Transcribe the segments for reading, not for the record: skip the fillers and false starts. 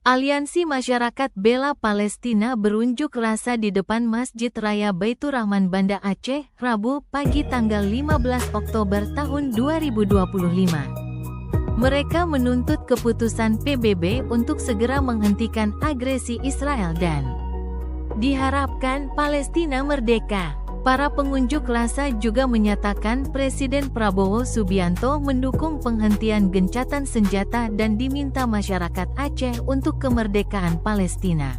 Aliansi Masyarakat Bela Palestina berunjuk rasa di depan Masjid Raya Baitur Rahman Banda Aceh, Rabu pagi tanggal 15 Oktober tahun 2025. Mereka menuntut keputusan PBB untuk segera menghentikan agresi Israel dan diharapkan Palestina merdeka. Para pengunjuk rasa juga menyatakan Presiden Prabowo Subianto mendukung penghentian gencatan senjata dan diminta masyarakat Aceh untuk kemerdekaan Palestina.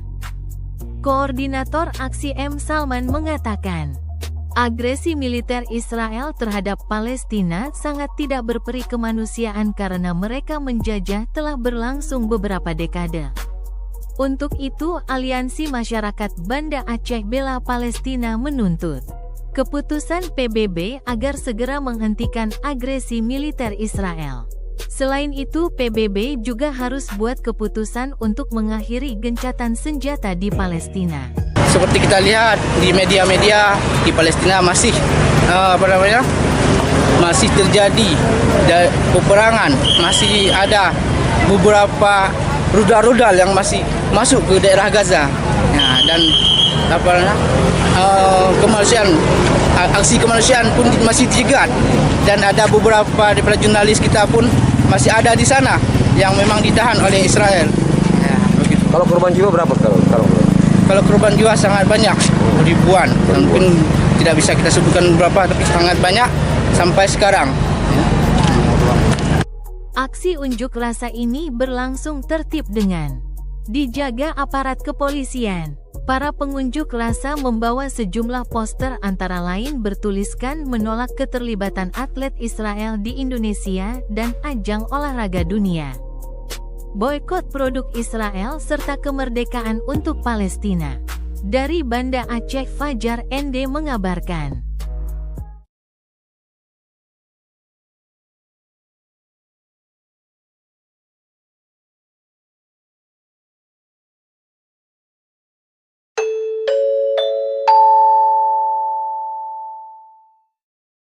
Koordinator Aksi M. Salman mengatakan, agresi militer Israel terhadap Palestina sangat tidak berperi kemanusiaan karena mereka menjajah telah berlangsung beberapa dekade. Untuk itu, Aliansi Masyarakat Banda Aceh Bela Palestina menuntut keputusan PBB agar segera menghentikan agresi militer Israel. Selain itu, PBB juga harus buat keputusan untuk mengakhiri gencatan senjata di Palestina. Seperti kita lihat di media-media di Palestina masih masih terjadi peperangan, masih ada beberapa rudal-rudal yang masih masuk ke daerah Gaza. Nah, dan aksi kemanusiaan pun masih dijegat, dan ada beberapa daripada jurnalis kita pun masih ada di sana yang memang ditahan oleh Israel. Ya, begitu. Kalau korban jiwa berapa Kalau korban jiwa sangat banyak, ribuan. Mungkin tidak bisa kita sebutkan berapa, tapi sangat banyak sampai sekarang. Aksi unjuk rasa ini berlangsung tertib dengan dijaga aparat kepolisian. Para pengunjuk rasa membawa sejumlah poster antara lain bertuliskan menolak keterlibatan atlet Israel di Indonesia dan ajang olahraga dunia, boikot produk Israel serta kemerdekaan untuk Palestina. Dari Banda Aceh, Fajar ND mengabarkan.